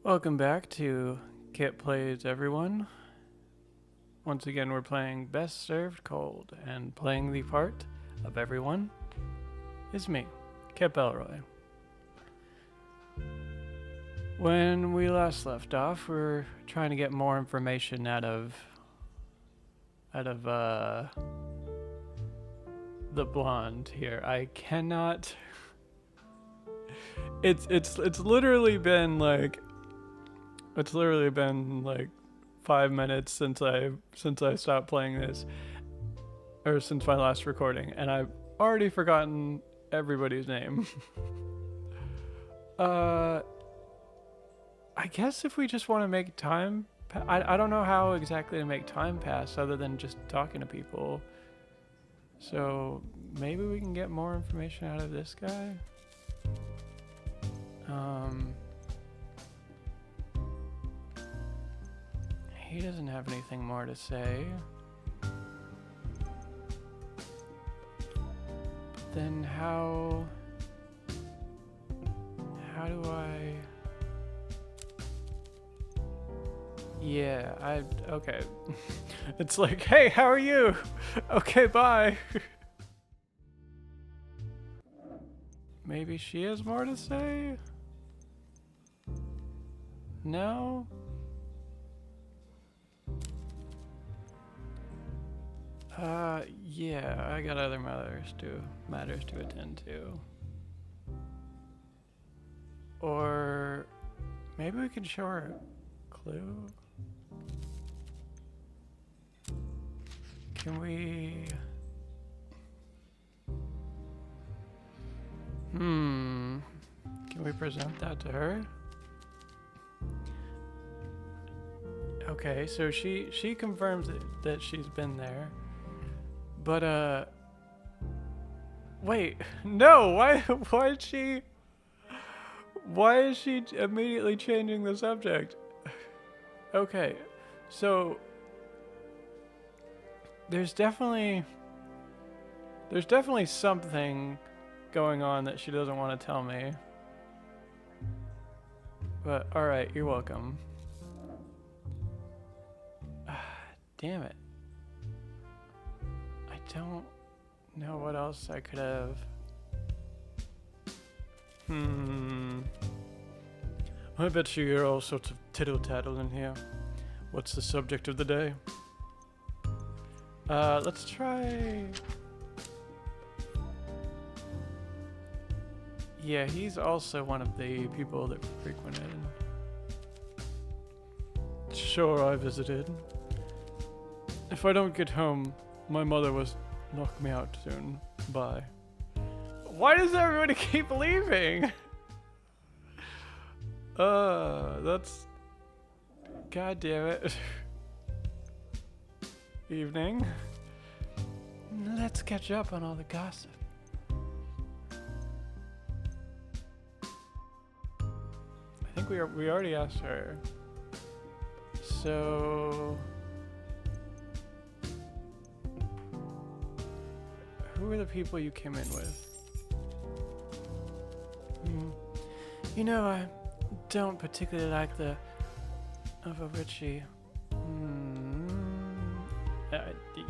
Welcome back to Kit Plays Everyone. Once again, we're playing Best Served Cold, and playing the part of everyone is me, Kit Belroy. When we last left off, we're trying to get more information out of the blonde here. I cannot. It's literally been like 5 minutes since I stopped playing this, or since my last recording, and I've already forgotten everybody's name. I guess if we just want to make time, I don't know how exactly to make time pass other than just talking to people. So maybe we can get more information out of this guy. He doesn't have anything more to say. But then how do I... Yeah, okay. It's like, hey, how are you? Okay, bye. Maybe she has more to say? No? Yeah, I got other matters to attend to. Or maybe we can show her a clue? Can we... Can we present that to her? Okay, so she confirms that she's been there. But wait, no, why is she immediately changing the subject? Okay, so there's definitely something going on that she doesn't want to tell me. But alright, you're welcome. Damn it. I don't know what else I could have. I bet you hear all sorts of tittle-tattle in here. What's the subject of the day? Let's try... Yeah, he's also one of the people that frequented. Sure, I visited. If I don't get home, my mother will knock me out soon. Bye. Why does everybody keep leaving? That's... God damn it. Evening. Let's catch up on all the gossip. I think we already asked her. So... Who are the people you came in with? You know, I don't particularly like the Richie.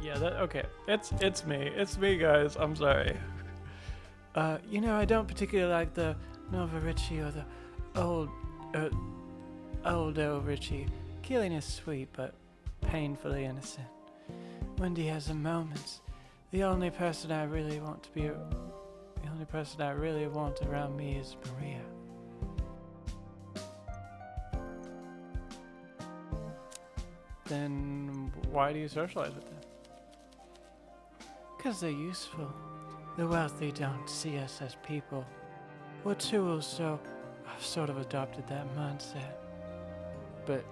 Yeah, okay. It's me. It's me, guys. I'm sorry. You know, I don't particularly like the Nova Richie or the older Richie. Keeling is sweet, but painfully innocent. Wendy has her moments. The only person I really want around me is Maria. Then why do you socialize with them? 'Cause they're useful. The wealthy don't see us as people. We're tools, so I've sort of adopted that mindset. But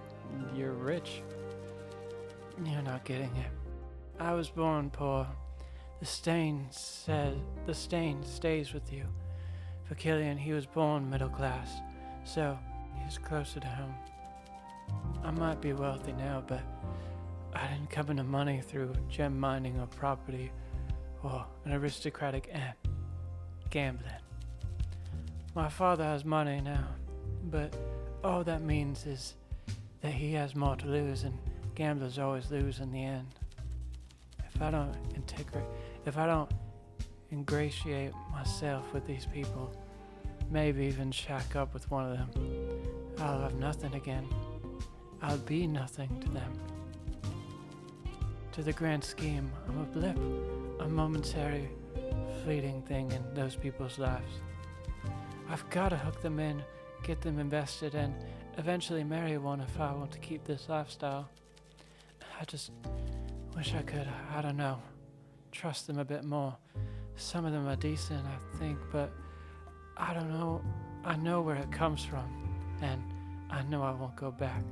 you're rich. You're not getting it. I was born poor. The stain stays with you. For Killian, he was born middle class, so he's closer to home. I might be wealthy now, but I didn't come into money through gem mining or property or an aristocratic aunt. Gambling. My father has money now, but all that means is that he has more to lose, and gamblers always lose in the end. If I don't ingratiate myself with these people, maybe even shack up with one of them, I'll have nothing again. I'll be nothing to them. To the grand scheme, I'm a blip, a momentary, fleeting thing in those people's lives. I've got to hook them in, get them invested, and eventually marry one if I want to keep this lifestyle. I just wish I could, I don't know, trust them a bit more. Some of them are decent, I think, but I don't know. I know where it comes from, and I know I won't go back.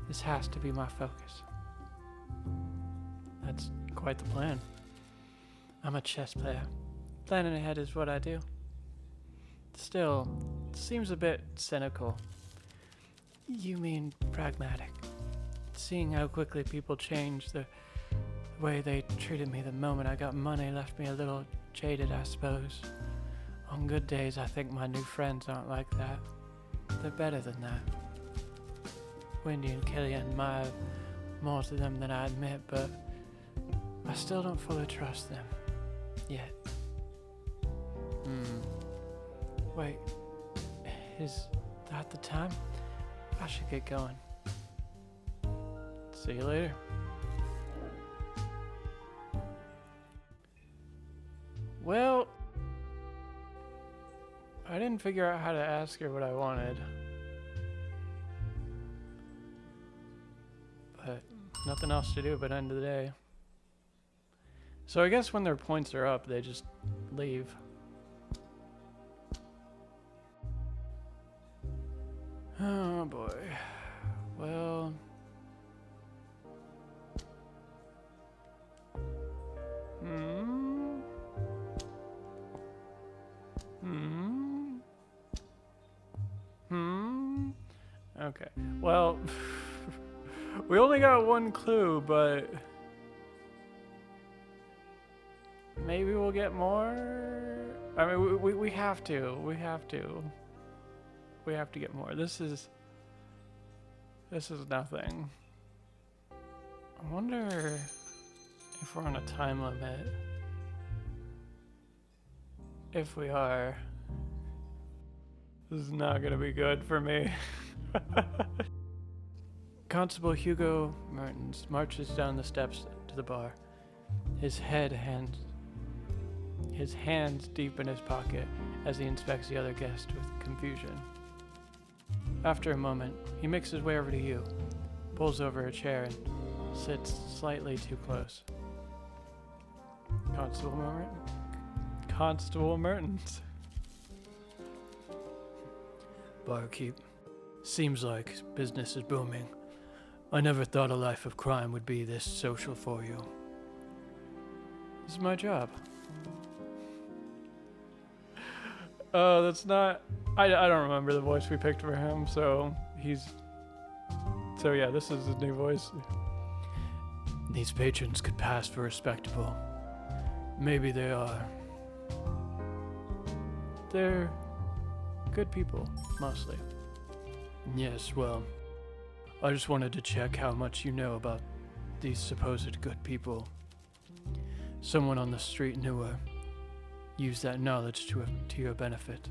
This has to be my focus. That's quite the plan. I'm a chess player. Planning ahead is what I do. Still, it seems a bit cynical. You mean pragmatic. Seeing how quickly people change, the way they treated me the moment I got money left me a little jaded, I suppose. On good days, I think my new friends aren't like that. They're better than that. Wendy and Killian might have more to them than I admit, but I still don't fully trust them. Yet. Wait, is that the time? I should get going. See you later. Well, I didn't figure out how to ask her what I wanted. But nothing else to do but end of the day. So I guess when their points are up, they just leave. Oh boy. Well. Okay. Well, we only got one clue, but maybe we'll get more. I mean, we have to. We have to get more. This is nothing. I wonder if we're on a time limit. If we are, this is not gonna be good for me. Constable Hugo Mertens marches down the steps to the bar, his hands deep in his pocket as he inspects the other guest with confusion. After a moment, he makes his way over to you, pulls over a chair, and sits slightly too close. Constable Mertens. Barkeep. Seems like business is booming. I never thought a life of crime would be this social for you. This is my job. Oh, that's not... I don't remember the voice we picked for him, so yeah, this is his new voice. These patrons could pass for respectable. Maybe they are. They're good people, mostly. Yes, well, I just wanted to check how much you know about these supposed good people. Someone on the street knew her. Use that knowledge to your benefit.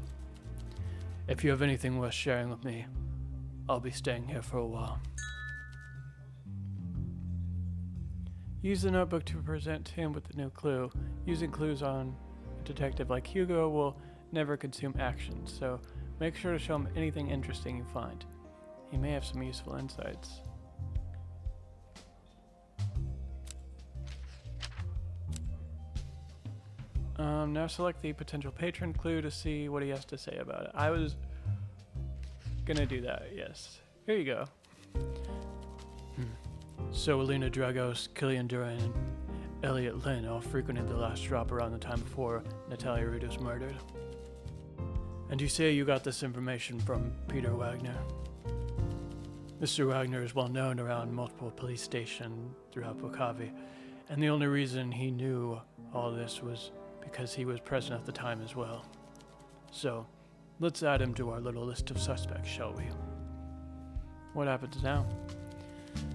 If you have anything worth sharing with me, I'll be staying here for a while. Use the notebook to present him with the new clue. Using clues on a detective like Hugo will never consume action, so make sure to show him anything interesting you find. He may have some useful insights. Now select the potential patron clue to see what he has to say about it. I was gonna do that, yes. Here you go. So Alina Dragos, Killian Duran, and Elliot Lynn all frequented the last drop around the time before Natalia Reed was murdered. And you say you got this information from Peter Wagner. Mr. Wagner is well known around multiple police stations throughout Bukavi, and the only reason he knew all this was because he was present at the time as well. So, Let's add him to our little list of suspects, shall we? What happens now?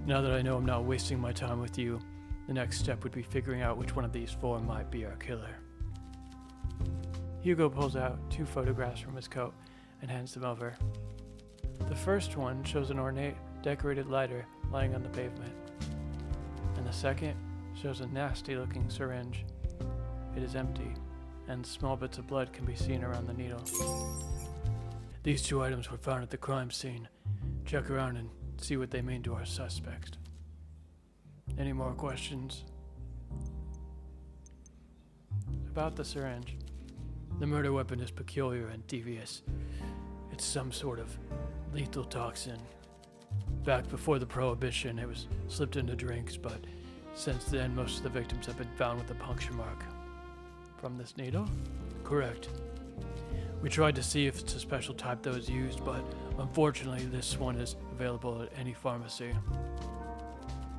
Now that I know I'm not wasting my time with you, the next step would be figuring out which one of these four might be our killer. Hugo pulls out 2 photographs from his coat and hands them over. The first one shows an ornate, decorated lighter lying on the pavement, and the second shows a nasty-looking syringe. It is empty, and small bits of blood can be seen around the needle. These 2 items were found at the crime scene. Check around and see what they mean to our suspect. Any more questions? About the syringe. The murder weapon is peculiar and devious. It's some sort of lethal toxin. Back before the Prohibition, it was slipped into drinks, but since then, most of the victims have been found with a puncture mark. From this needle? Correct. We tried to see if it's a special type that was used, but unfortunately, this one is available at any pharmacy.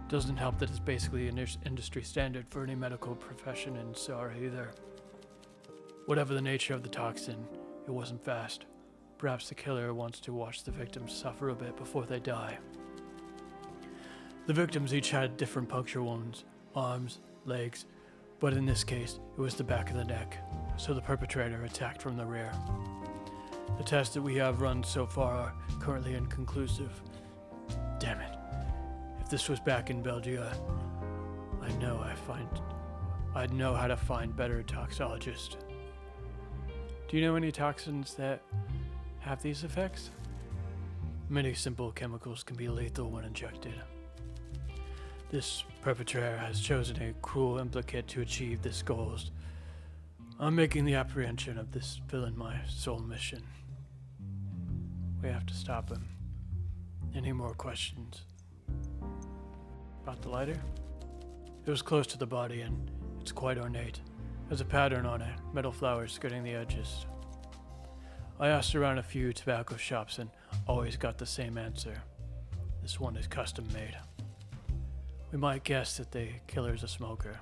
Doesn't help that it's basically an industry standard for any medical profession in SAR either. Whatever the nature of the toxin, it wasn't fast. Perhaps the killer wants to watch the victims suffer a bit before they die. The victims each had different puncture wounds, arms, legs, but in this case, it was the back of the neck, so the perpetrator attacked from the rear. The tests that we have run so far are currently inconclusive. Damn it. If this was back in Belgium, I'd know how to find better toxologists. Do you know any toxins that have these effects? Many simple chemicals can be lethal when injected. This perpetrator has chosen a cruel implicate to achieve this goals. I'm making the apprehension of this villain my sole mission. We have to stop him. Any more questions? About the lighter? It was close to the body and it's quite ornate. There's a pattern on it, metal flowers skirting the edges. I asked around a few tobacco shops and always got the same answer. This one is custom made. We might guess that the killer's a smoker.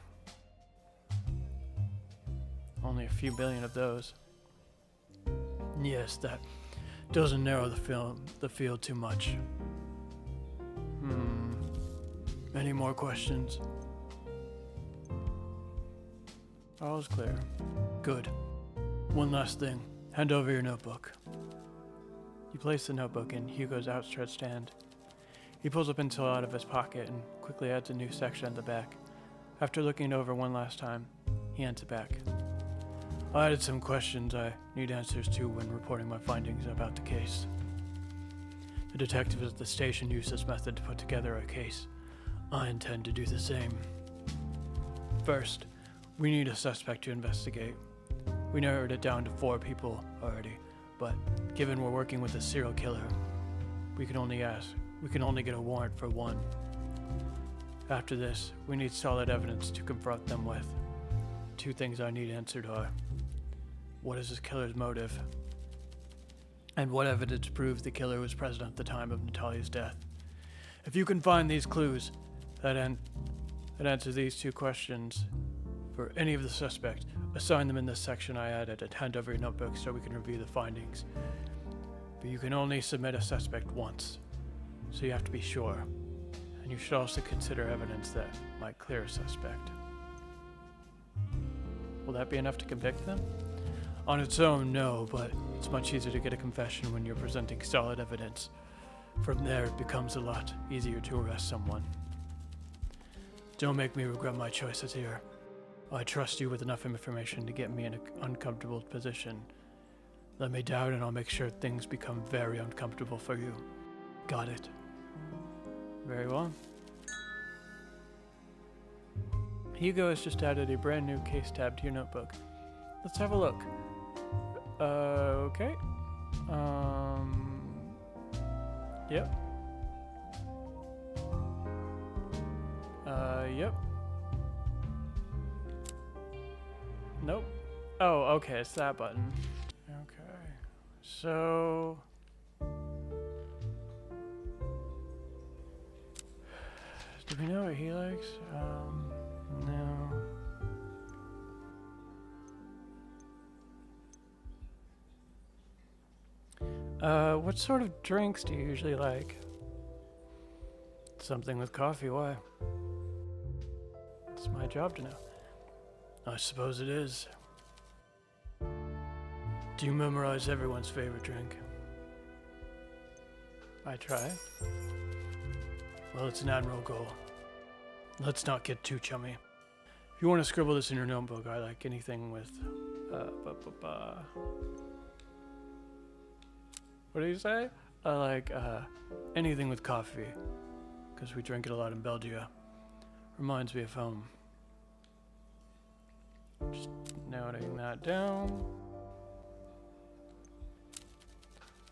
Only a few billion of those. Yes, that doesn't narrow the field too much. Any more questions? All's clear. Good. One last thing. Hand over your notebook. You place the notebook in Hugo's outstretched hand. He pulls a pencil out of his pocket and quickly adds a new section at the back. After looking it over one last time, he hands it back. I added some questions I need answers to when reporting my findings about the case. The detectives at the station used this method to put together a case. I intend to do the same. First, we need a suspect to investigate. We narrowed it down to 4 people already, but given we're working with a serial killer, we can only get a warrant for 1. After this, we need solid evidence to confront them with. 2 things I need answered are: what is this killer's motive? And what evidence proves the killer was present at the time of Natalia's death? If you can find these clues that answer these 2 questions for any of the suspects, assign them in this section I added and hand over your notebook so we can review the findings. But you can only submit a suspect once, so you have to be sure. And you should also consider evidence that might clear a suspect. Will that be enough to convict them? On its own, no, but it's much easier to get a confession when you're presenting solid evidence. From there, it becomes a lot easier to arrest someone. Don't make me regret my choices here. I trust you with enough information to get me in an uncomfortable position. Let me down and I'll make sure things become very uncomfortable for you. Got it? Very well. Hugo has just added a brand new case tab to your notebook. Let's have a look. Okay. Yep. Yep. Nope. Oh, okay, it's that button. Okay. So... do we know what he likes? No. What sort of drinks do you usually like? Something with coffee, why? It's my job to know. I suppose it is. Do you memorize everyone's favorite drink? I try. Well, it's an admirable goal. Let's not get too chummy. If you want to scribble this in your notebook, I like anything with, What do you say? I like, anything with coffee. Because we drink it a lot in Belgium. Reminds me of home. Just noting that down.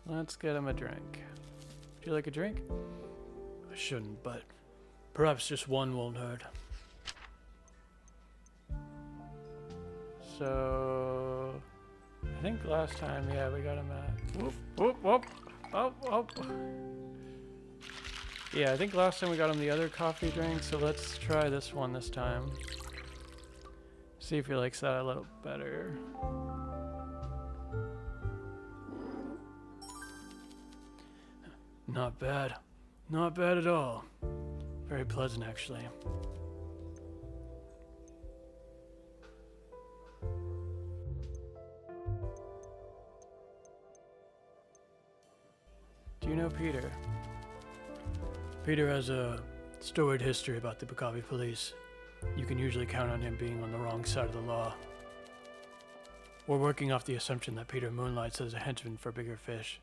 Let's get him a drink. Do you like a drink? I shouldn't, but perhaps just one won't hurt. So, I think last time, yeah, we got him at, whoop, whoop, whoop, oh, oh. Yeah, I think last time we got him the other coffee drink, so let's try this one this time. See if he likes that a little better. Not bad. Not bad at all. Very pleasant, actually. Do you know Peter? Peter has a storied history about the Bakavi police. You can usually count on him being on the wrong side of the law. We're working off the assumption that Peter moonlights as a henchman for bigger fish.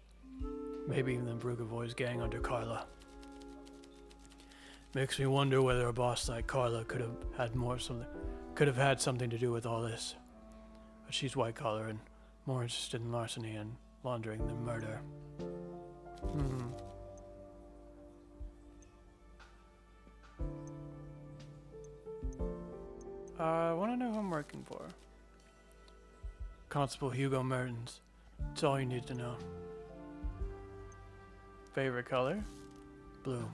Maybe even the Brugavoy's gang under Carla. Makes me wonder whether a boss like Carla could have had something to do with all this. But she's white collar and more interested in larceny and laundering than murder. I want to know who I'm working for. Constable Hugo Mertens. It's all you need to know. Favorite color? Blue.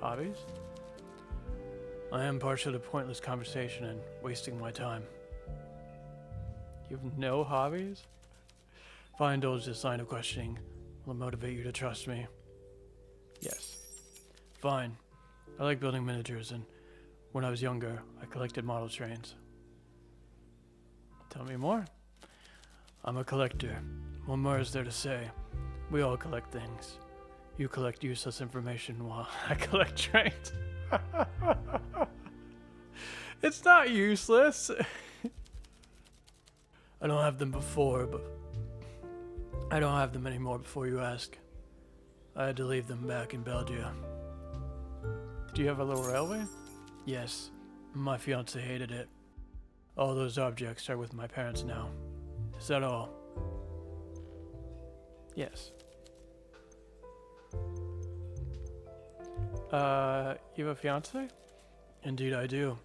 Hobbies? I am partial to pointless conversation and wasting my time. You have no hobbies? If I indulge this line of questioning, will it motivate you to trust me? Yes. Fine. I like building miniatures, and when I was younger, I collected model trains. Tell me more. I'm a collector. What more is there to say? We all collect things. You collect useless information while I collect trains. It's not useless. I don't have them before, but I don't have them anymore before you ask. I had to leave them back in Belgium. Did you have a little railway? Yes. My fiance hated it. All those objects are with my parents now. Is that all? Yes. You have a fiance? Indeed I do.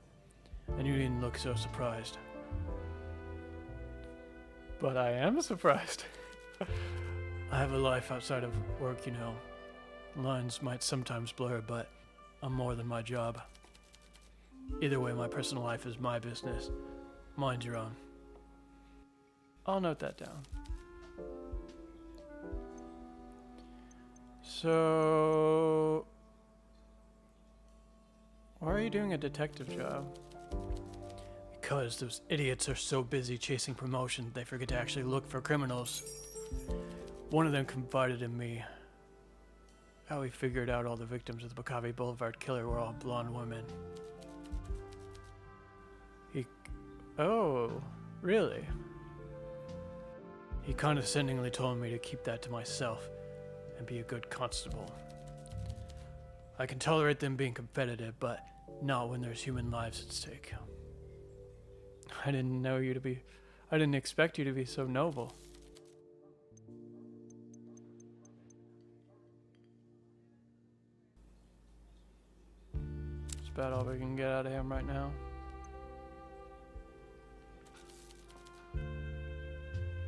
And you needn't look so surprised. But I am surprised. I have a life outside of work, you know. Lines might sometimes blur, but I'm more than my job. Either way, my personal life is my business. Mind your own. I'll note that down. So, why are you doing a detective job? Because those idiots are so busy chasing promotion, they forget to actually look for criminals. One of them confided in me how he figured out all the victims of the Bakavi Boulevard killer were all blonde women. Oh, really? He condescendingly told me to keep that to myself and be a good constable. I can tolerate them being competitive, but not when there's human lives at stake. I didn't expect you to be so noble. It's about all we can get out of him right now.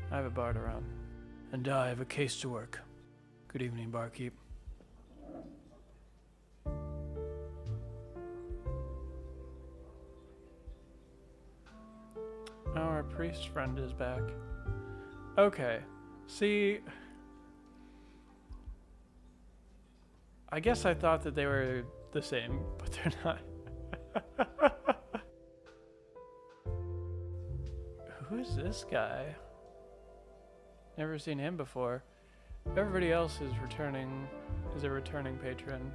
I have a bar to run. And I have a case to work. Good evening, barkeep. Our priest friend is back. Okay, see, I guess I thought that they were the same, but they're not. Who's this guy? Never seen him before. Everybody else is a returning patron.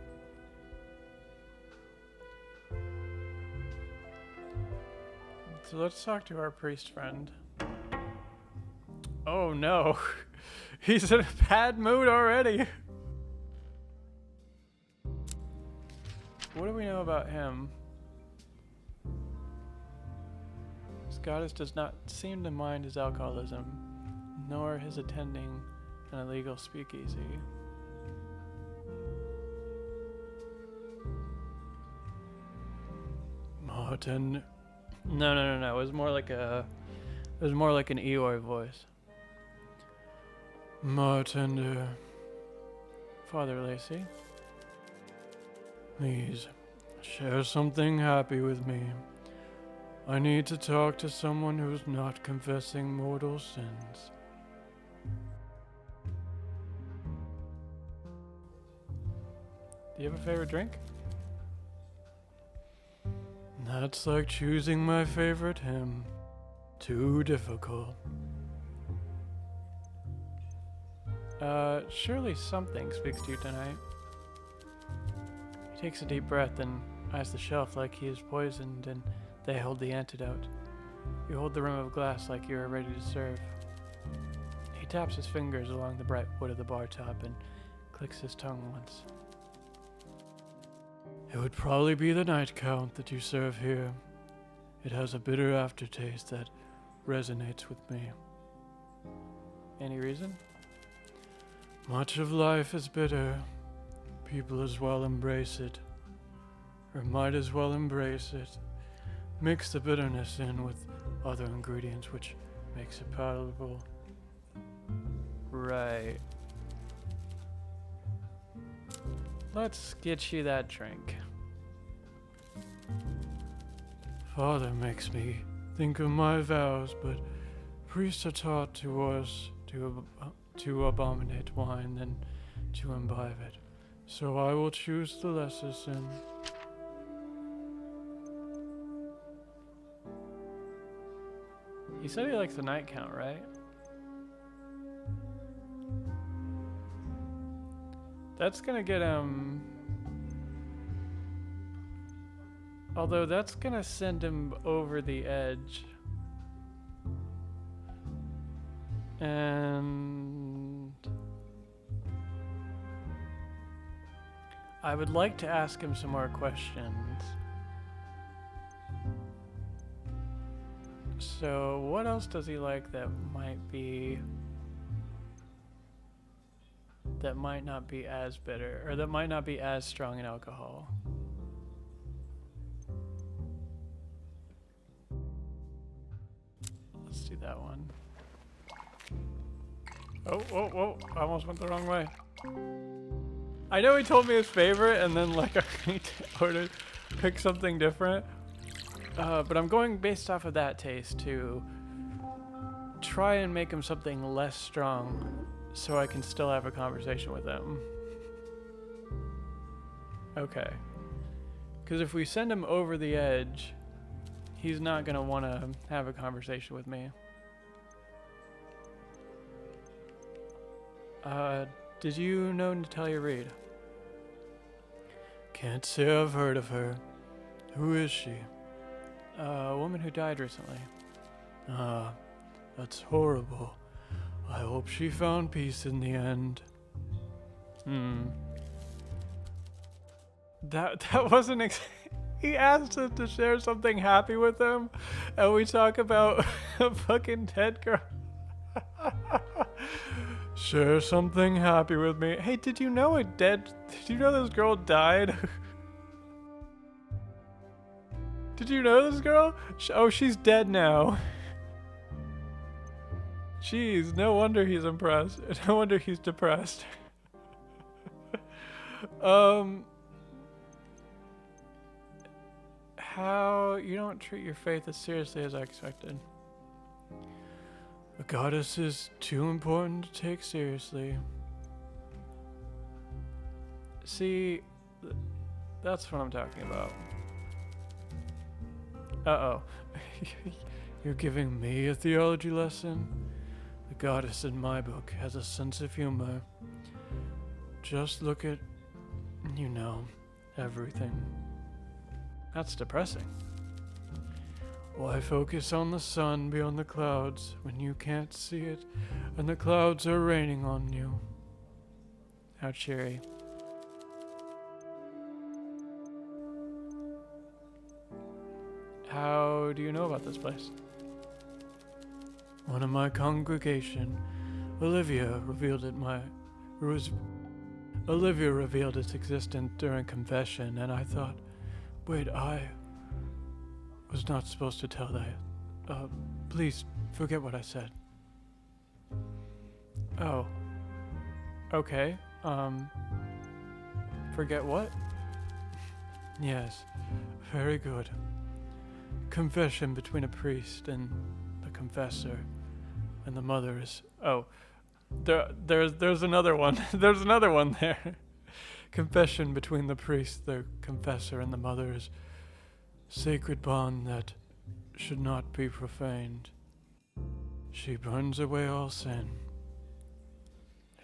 So let's talk to our priest friend. Oh no, he's in a bad mood already. What do we know about him? This goddess does not seem to mind his alcoholism, nor his attending an illegal speakeasy. Martin. No. It was more like an Eeyore voice. Martin, Father Lacey. Please, share something happy with me. I need to talk to someone who's not confessing mortal sins. Do you have a favorite drink? That's like choosing my favorite hymn. Too difficult. Surely something speaks to you tonight. He takes a deep breath and eyes the shelf like he is poisoned, and they hold the antidote. You hold the rim of glass like you are ready to serve. He taps his fingers along the bright wood of the bar top and clicks his tongue once. It would probably be the night count that you serve here. It has a bitter aftertaste that resonates with me. Any reason? Much of life is bitter. People as well embrace it, or might as well embrace it. Mix the bitterness in with other ingredients, which makes it palatable. Right. Let's get you that drink. Father makes me think of my vows, but priests are taught to us to abominate wine than to imbibe it. So I will choose the lesser sin. He said he likes the night count, right? That's gonna get him... Although that's gonna send him over the edge. And... I would like to ask him some more questions. So, what else does he like that might not be as bitter, or that might not be as strong in alcohol? Let's do that one. Oh, I almost went the wrong way. I know he told me his favorite, and then like I need to order, pick something different. But I'm going based off of that taste to try and make him something less strong so I can still have a conversation with him. Okay. Because if we send him over the edge, he's not going to want to have a conversation with me. Did you know Natalia Reed? Can't say I've heard of her. Who is she? A woman who died recently. Ah, that's horrible. I hope she found peace in the end. That wasn't he asked us to share something happy with him, and we talk about a fucking dead girl. Share something happy with me. Hey, did you know did you know this girl died? Did you know this girl? Oh, she's dead now. Jeez, no wonder he's impressed. No wonder he's depressed. How you don't treat your faith as seriously as I expected. A goddess is too important to take seriously. See, that's what I'm talking about. Uh-oh. You're giving me a theology lesson? The goddess in my book has a sense of humor. Just look at, everything. That's depressing. Why focus on the sun beyond the clouds when you can't see it and the clouds are raining on you? How cheery. How do you know about this place? One of my congregation, Olivia revealed its existence during confession, and I thought, wait, I was not supposed to tell that. Please forget what I said. Oh. Okay. Forget what? Yes. Very good. Confession between a priest and the confessor, and the mother is. Oh, there's another one. There's another one there. Confession between the priest, the confessor, and the mother is sacred bond that should not be profaned. She burns away all sin.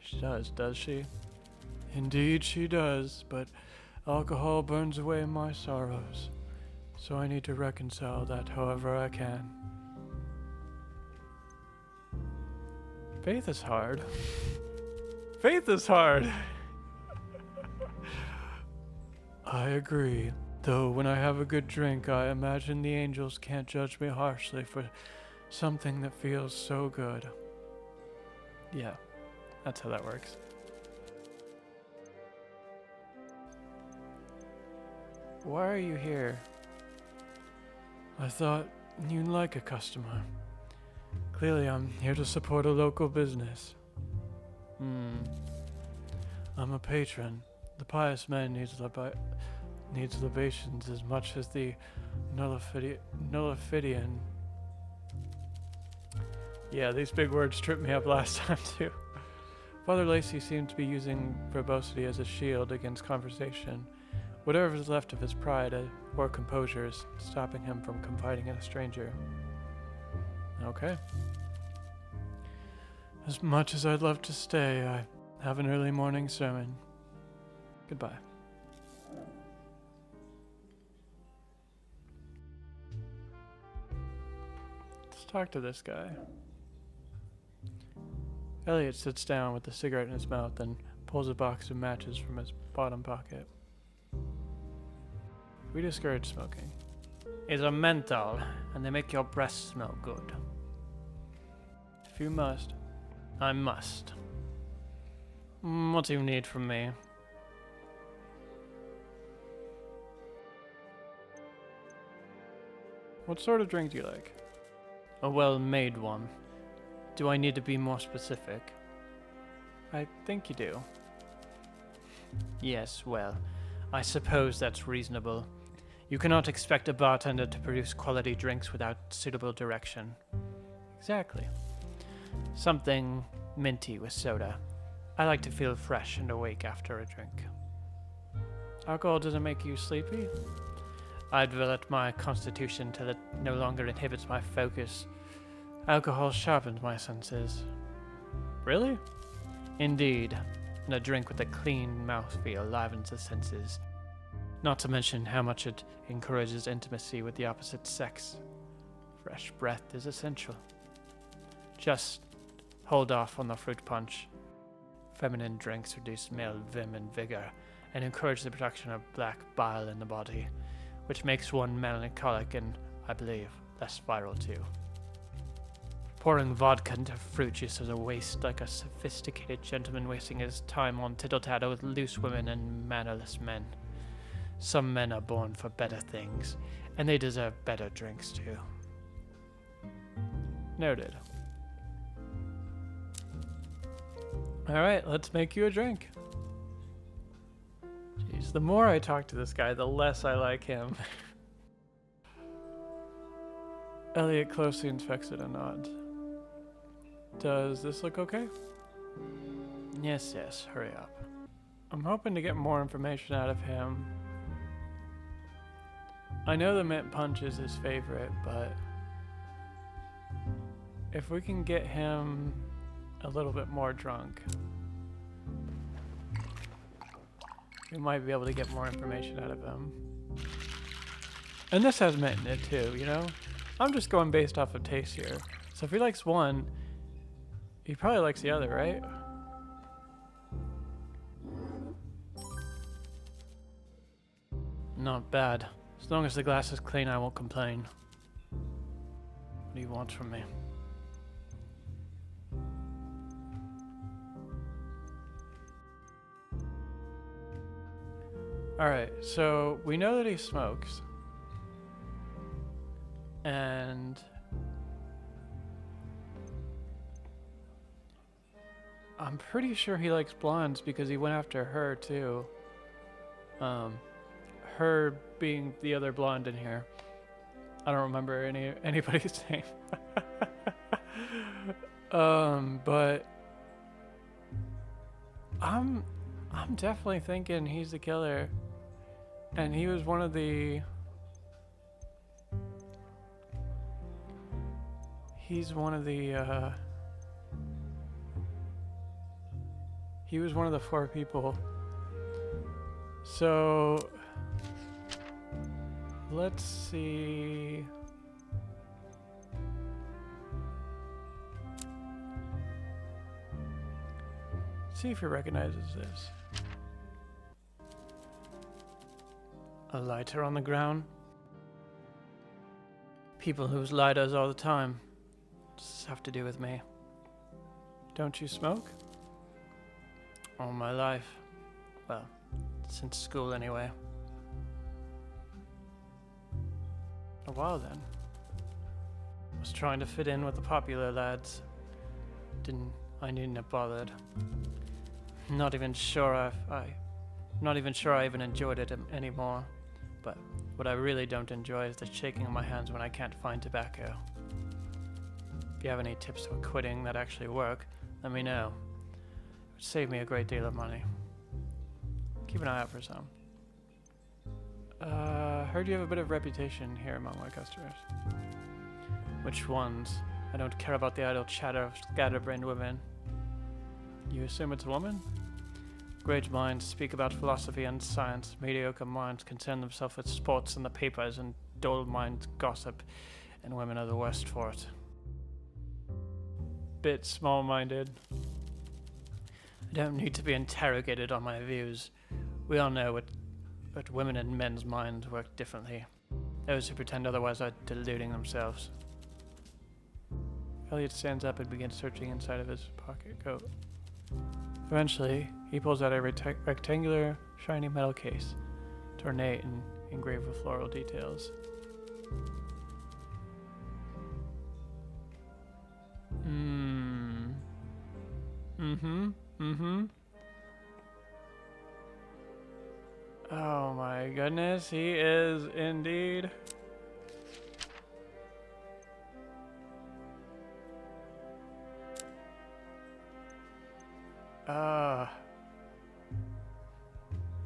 She does she? Indeed she does, but alcohol burns away my sorrows. So I need to reconcile that however I can. Faith is hard. Faith is hard. I agree. Though when I have a good drink, I imagine the angels can't judge me harshly for something that feels so good. Yeah, that's how that works. Why are you here? I thought you'd like a customer. Clearly, I'm here to support a local business. I'm a patron. The pious man needs libations as much as the Nullifidian. Yeah, these big words tripped me up last time too. Father Lacey seemed to be using verbosity as a shield against conversation. Whatever is left of his pride or composure is stopping him from confiding in a stranger. Okay. As much as I'd love to stay, I have an early morning sermon. Goodbye. Let's talk to this guy. Elliot sits down with a cigarette in his mouth and pulls a box of matches from his bottom pocket. We discourage smoking. It's a menthol, and they make your breath smell good. If you must. I must. What do you need from me? What sort of drink do you like? A well-made one. Do I need to be more specific? I think you do. Yes, well, I suppose that's reasonable. You cannot expect a bartender to produce quality drinks without suitable direction. Exactly. Something minty with soda. I like to feel fresh and awake after a drink. Alcohol doesn't make you sleepy? I've developed my constitution till it no longer inhibits my focus. Alcohol sharpens my senses. Really? Indeed. And a drink with a clean mouthfeel livens the senses. Not to mention how much it encourages intimacy with the opposite sex. Fresh breath is essential. Just hold off on the fruit punch. Feminine drinks reduce male vim and vigor and encourage the production of black bile in the body, which makes one melancholic and, I believe, less viral too. Pouring vodka into fruit juice is a waste, like a sophisticated gentleman wasting his time on tittle-tattle with loose women and mannerless men. Some men are born for better things, and they deserve better drinks too. Noted. Alright, let's make you a drink. Jeez, the more I talk to this guy, the less I like him. Elliot closely inspects it and nods. Does this look okay? Yes, hurry up. I'm hoping to get more information out of him. I know the mint punch is his favorite, but if we can get him a little bit more drunk, we might be able to get more information out of him. And this has mint in it too, you know? I'm just going based off of taste here. So if he likes one, he probably likes the other, right? Not bad. As long as the glass is clean, I won't complain. What do you want from me? Alright, so we know that he smokes. And I'm pretty sure he likes blondes because he went after her too. Her being the other blonde in here. I don't remember anybody's name. But I'm definitely thinking he's the killer. And he was one of the he was one of the 4 people. So let's see. See if he recognizes this. A lighter on the ground. People whose lighters all the time. Does this have to do with me? Don't you smoke? All my life. Well, since school anyway. A while then. Was trying to fit in with the popular lads. I needn't have bothered. Not even sure I even enjoyed it anymore. But what I really don't enjoy is the shaking of my hands when I can't find tobacco. If you have any tips for quitting that actually work, let me know. It would save me a great deal of money. Keep an eye out for some. Heard you have a bit of reputation here among my customers. Which ones? I don't care about the idle chatter of scatterbrained women. You assume it's a woman? Great minds speak about philosophy and science. Mediocre minds concern themselves with sports and the papers, and dull minds gossip, and women are the worst for it. Bit small-minded. I don't need to be interrogated on my views. We all know but women and men's minds work differently. Those who pretend otherwise are deluding themselves. Elliot stands up and begins searching inside of his pocket coat. Eventually, he pulls out a rectangular, shiny metal case, ornate and engraved with floral details. Oh my goodness, he is indeed.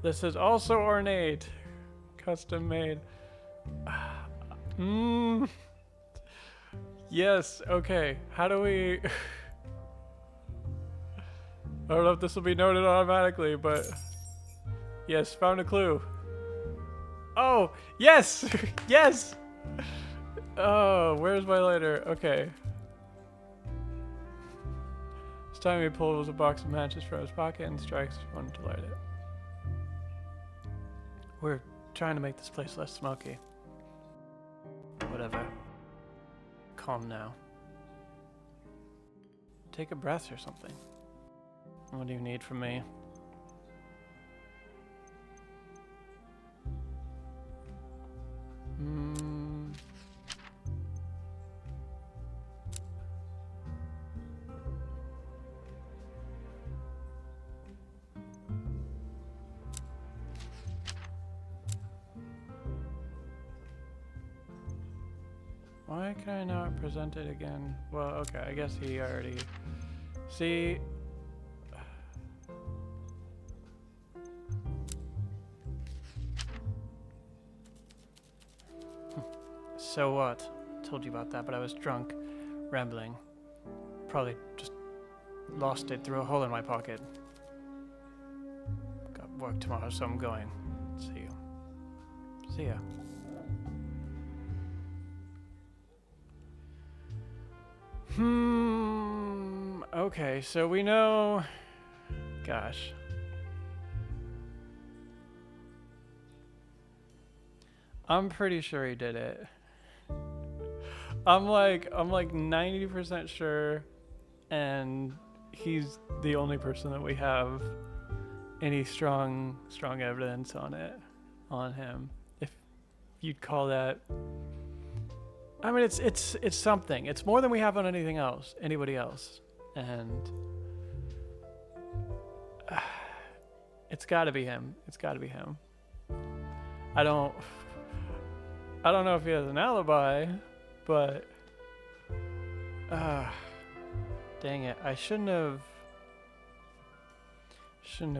This is also ornate. Custom made. Yes, okay. How do we... I don't know if this will be noted automatically, but... Yes, found a clue. Oh, yes! Yes! Oh, where's my lighter? Okay. This time he pulls a box of matches from his pocket and strikes one to light it. We're trying to make this place less smoky. Whatever. Calm now. Take a breath or something. What do you need from me? Why can I not present it again? Well, okay, I guess he already... See... So what? Told you about that, but I was drunk, rambling. Probably just lost it through a hole in my pocket. Got work tomorrow, so I'm going. See you. See ya. Okay, so we know... Gosh. I'm pretty sure he did it. I'm like 90% sure, and he's the only person that we have any strong evidence on him. If you'd call that, I mean, it's something. It's more than we have on anybody else, and it's got to be him. It's got to be him. I don't know if he has an alibi, but dang it! I shouldn't have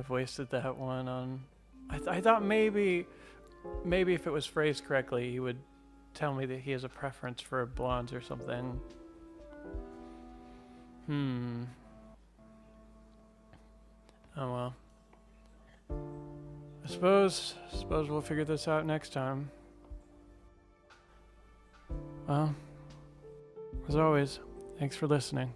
wasted that one on. I thought maybe if it was phrased correctly, he would tell me that he has a preference for blondes or something. Oh well. I suppose we'll figure this out next time. Well, as always, thanks for listening.